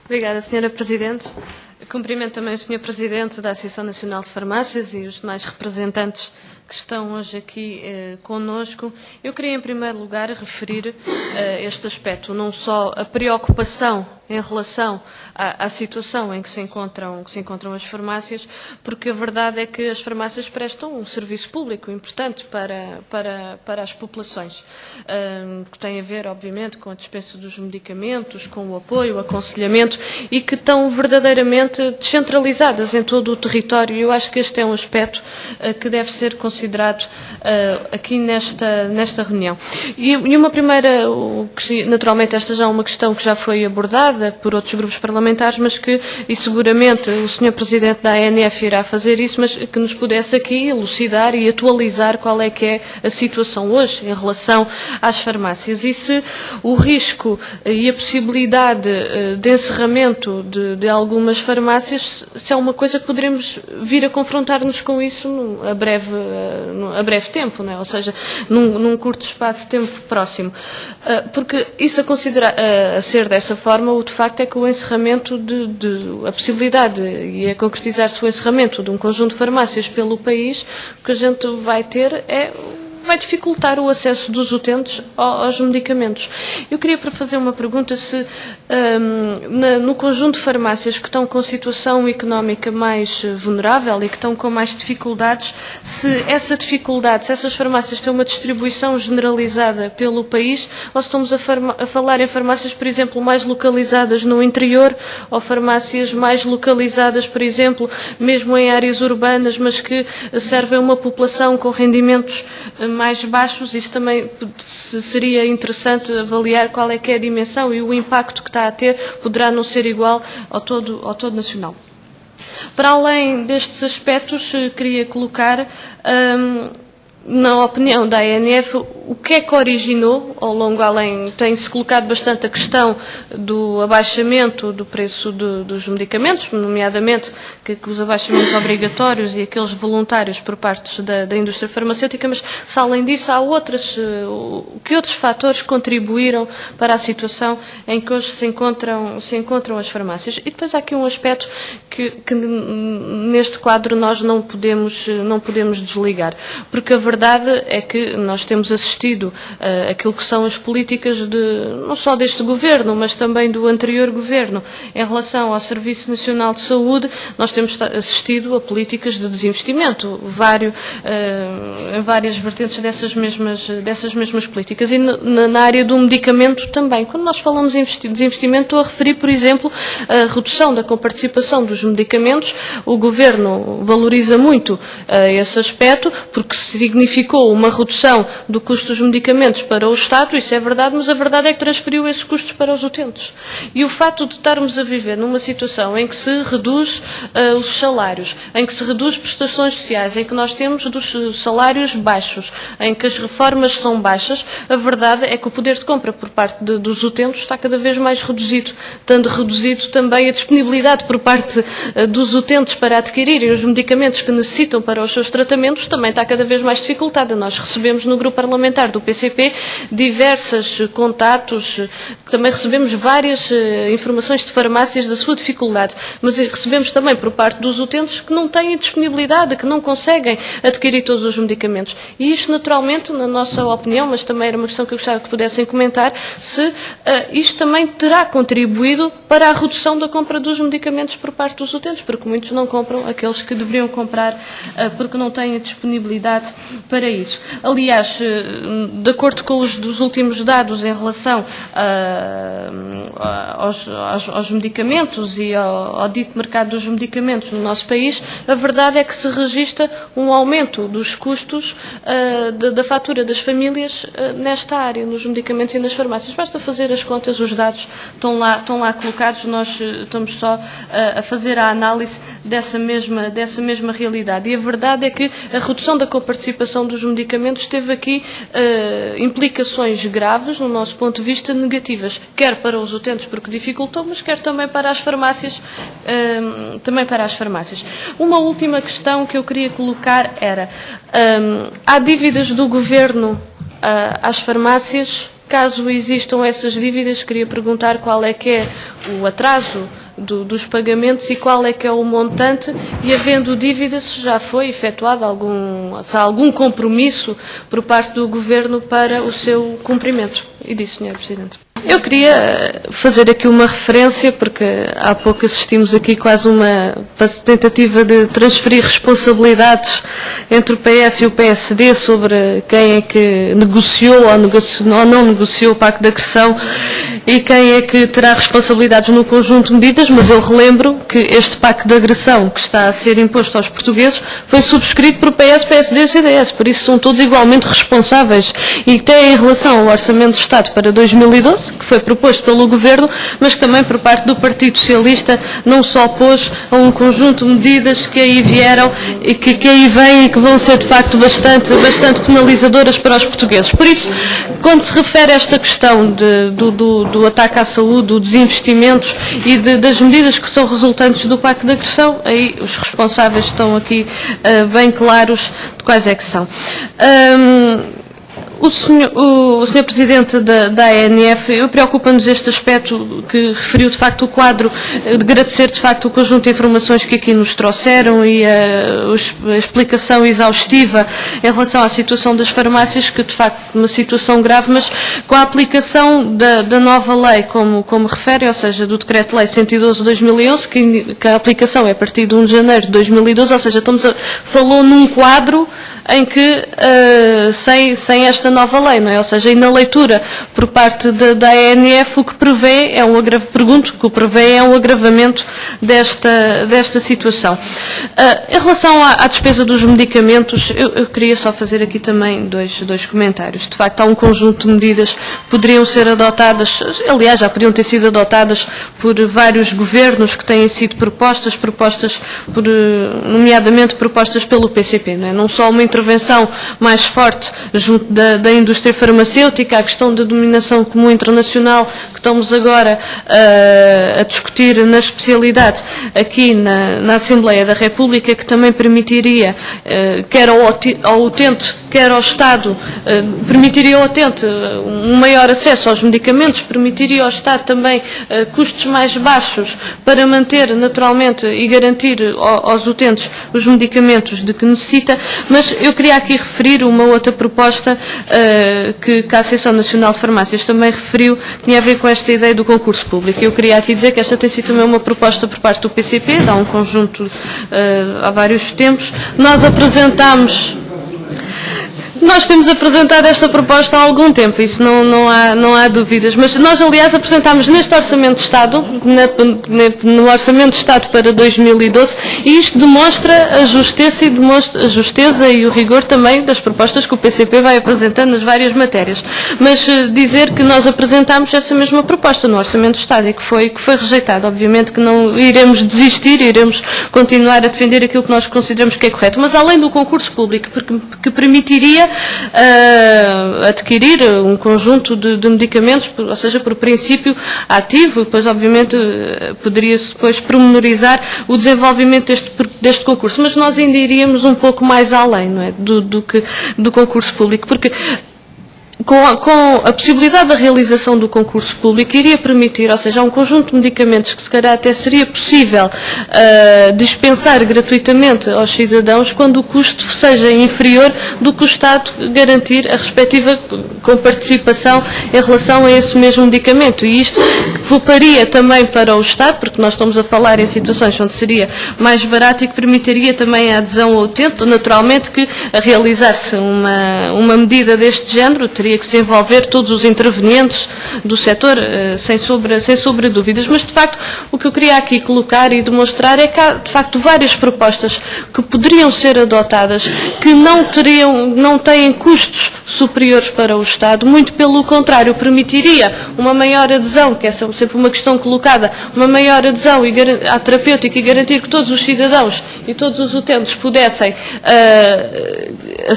Obrigada, Sra. Presidente. Cumprimento também o Sr. Presidente da Associação Nacional de Farmácias e os demais representantes que estão hoje aqui conosco. Eu queria, em primeiro lugar, referir este aspecto, não só a preocupação em relação à situação em que se encontram as farmácias, porque a verdade é que as farmácias prestam um serviço público importante para as populações, que tem a ver, obviamente, com a dispensa dos medicamentos, com o apoio, o aconselhamento, e que estão verdadeiramente descentralizadas em todo o território. Eu acho que este é um aspecto que deve ser considerado aqui nesta reunião. E uma primeira, naturalmente esta já é uma questão que já foi abordada por outros grupos parlamentares, mas e seguramente o Sr. Presidente da ANF irá fazer isso, mas que nos pudesse aqui elucidar e atualizar qual é que é a situação hoje em relação às farmácias e se o risco e a possibilidade de encerramento de algumas farmácias, se é uma coisa que poderemos vir a confrontar-nos com isso a breve tempo, não é? Ou seja, num curto espaço de tempo próximo. Porque isso a ser dessa forma, o de facto é que o encerramento a possibilidade e a concretizar-se o encerramento de um conjunto de farmácias pelo país, o que a gente vai ter vai dificultar o acesso dos utentes aos medicamentos. Eu queria fazer uma pergunta se no conjunto de farmácias que estão com situação económica mais vulnerável e que estão com mais dificuldades, se essas farmácias têm uma distribuição generalizada pelo país ou se estamos a falar em farmácias, por exemplo, mais localizadas no interior ou farmácias mais localizadas, por exemplo, mesmo em áreas urbanas, mas que servem a uma população com rendimentos mais baixos. Isso também seria interessante avaliar qual é que é a dimensão e o impacto que está a ter, poderá não ser igual ao todo nacional. Para além destes aspectos, queria colocar, na opinião da ANF, o que é que originou, tem-se colocado bastante a questão do abaixamento do preço dos medicamentos, nomeadamente que os abaixamentos obrigatórios e aqueles voluntários por parte da indústria farmacêutica, mas se além disso há que outros fatores contribuíram para a situação em que hoje se encontram as farmácias. E depois há aqui um aspecto que neste quadro nós não podemos desligar, porque a verdade é que nós temos assistido aquilo que são as políticas não só deste Governo, mas também do anterior Governo, em relação ao Serviço Nacional de Saúde. Nós temos assistido a políticas de desinvestimento, em várias vertentes dessas mesmas políticas. E na área do medicamento também. Quando nós falamos em desinvestimento, estou a referir, por exemplo, a redução da coparticipação dos medicamentos. O Governo valoriza muito esse aspecto, porque significou uma redução do custo dos medicamentos para o Estado, isso é verdade, mas a verdade é que transferiu esses custos para os utentes. E o facto de estarmos a viver numa situação em que se reduz os salários, em que se reduz prestações sociais, em que nós temos dos salários baixos, em que as reformas são baixas, a verdade é que o poder de compra por parte dos utentes está cada vez mais reduzido, tendo reduzido também a disponibilidade por parte dos utentes para adquirirem os medicamentos que necessitam para os seus tratamentos, também está cada vez mais dificultada. Nós recebemos no grupo parlamentar do PCP diversos contatos, também recebemos várias informações de farmácias da sua dificuldade, mas recebemos também por parte dos utentes que não têm disponibilidade, que não conseguem adquirir todos os medicamentos. E isto, naturalmente, na nossa opinião, mas também era uma questão que eu gostava que pudessem comentar, se isto também terá contribuído para a redução da compra dos medicamentos por parte dos utentes, porque muitos não compram aqueles que deveriam comprar porque não têm a disponibilidade para isso. Aliás, de acordo com dos últimos dados em relação aos medicamentos e ao dito mercado dos medicamentos no nosso país, a verdade é que se registra um aumento dos custos da fatura das famílias nesta área, nos medicamentos e nas farmácias. Basta fazer as contas, os dados estão lá colocados, nós estamos só a fazer a análise dessa mesma realidade. E a verdade é que a redução da coparticipação dos medicamentos teve aqui implicações graves, no nosso ponto de vista, negativas, quer para os utentes porque dificultou, mas quer também para as farmácias. Uma última questão que eu queria colocar era, há dívidas do Governo às farmácias Caso existam essas dívidas, queria perguntar qual é que é o atraso dos pagamentos e qual é que é o montante, e havendo dívidas, se já foi efetuado se há algum compromisso por parte do Governo para o seu cumprimento. E disse, Sr. Presidente. Eu queria fazer aqui uma referência, porque há pouco assistimos aqui quase uma tentativa de transferir responsabilidades entre o PS e o PSD sobre quem é que negociou ou não negociou o Pacto de Agressão e quem é que terá responsabilidades no conjunto de medidas, mas eu relembro que este Pacto de Agressão que está a ser imposto aos portugueses foi subscrito por PS, PSD e CDS, por isso são todos igualmente responsáveis, e até em relação ao Orçamento do Estado para 2012, que foi proposto pelo Governo, mas que também por parte do Partido Socialista não só opôs a um conjunto de medidas que aí vieram e que aí vêm e que vão ser de facto bastante penalizadoras para os portugueses. Por isso, quando se refere a esta questão do ataque à saúde, dos investimentos e das medidas que são resultantes do Pacto de Agressão, aí os responsáveis estão aqui bem claros de quais é que são. O senhor Presidente da ANF, preocupa-nos este aspecto que referiu de facto o quadro, de agradecer de facto o conjunto de informações que aqui nos trouxeram e a explicação exaustiva em relação à situação das farmácias, que de facto é uma situação grave, mas com a aplicação da nova lei, como refere, ou seja, do Decreto-Lei 112/2011, que a aplicação é a partir de 1 de janeiro de 2012, ou seja, falou num quadro em que, sem esta nova lei, não é? Ou seja, e na leitura por parte da ANF, o que prevê é um agravamento desta situação. Em relação à despesa dos medicamentos, eu queria só fazer aqui também dois comentários. De facto, há um conjunto de medidas que poderiam ser adotadas, aliás, já podiam ter sido adotadas por vários governos que têm sido propostas, nomeadamente propostas pelo PCP, não é? Não só uma intervenção mais forte junto da indústria farmacêutica, a questão da dominação comum internacional que estamos agora a discutir na especialidade aqui na Assembleia da República, que também permitiria, quer ao utente, quer ao Estado, permitiria ao utente um maior acesso aos medicamentos, permitiria ao Estado também custos mais baixos para manter naturalmente e garantir aos utentes os medicamentos de que necessita, mas eu queria aqui referir uma outra proposta que a Associação Nacional de Farmácias também referiu, que tinha a ver com esta ideia do concurso público. Eu queria aqui dizer que esta tem sido também uma proposta por parte do PCP, dá um conjunto há vários tempos. Nós temos apresentado esta proposta há algum tempo, isso não há dúvidas, mas nós, aliás, apresentámos neste Orçamento de Estado, no Orçamento de Estado para 2012, e isto demonstra a justeza e o rigor também das propostas que o PCP vai apresentando nas várias matérias. Mas dizer que nós apresentámos essa mesma proposta no Orçamento de Estado e que foi rejeitada. Obviamente que não iremos desistir, iremos continuar a defender aquilo que nós consideramos que é correto, mas além do concurso público, que permitiria adquirir um conjunto de medicamentos, ou seja, por princípio ativo, depois obviamente poderia-se depois pormenorizar o desenvolvimento deste concurso, mas nós ainda iríamos um pouco mais além, não é, do concurso público, porque com a possibilidade da realização do concurso público iria permitir, ou seja, um conjunto de medicamentos que se calhar até seria possível dispensar gratuitamente aos cidadãos quando o custo seja inferior do que o Estado garantir a respectiva comparticipação em relação a esse mesmo medicamento. E isto voltaria também para o Estado, porque nós estamos a falar em situações onde seria mais barato e que permitiria também a adesão ao utente, naturalmente que a realizar-se uma medida deste género teria que se envolver todos os intervenientes do setor, sem sombra de dúvidas. Mas, de facto, o que eu queria aqui colocar e demonstrar é que há, de facto, várias propostas que poderiam ser adotadas, que não têm custos superiores para o Estado, muito pelo contrário, permitiria uma maior adesão, que é sempre uma questão colocada, uma maior adesão à terapêutica e garantir que todos os cidadãos e todos os utentes pudessem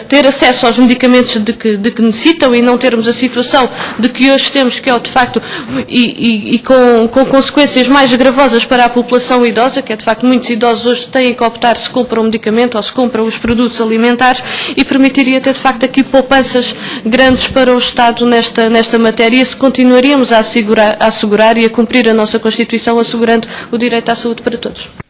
ter acesso aos medicamentos de que necessitam e não termos a situação de que hoje temos, que é de facto, e com consequências mais gravosas para a população idosa, que é de facto muitos idosos hoje têm que optar se compram um medicamento ou se compram os produtos alimentares, e permitiria ter de facto aqui poupanças grandes para o Estado nesta matéria, se continuaríamos a assegurar e a cumprir a nossa Constituição, assegurando o direito à saúde para todos.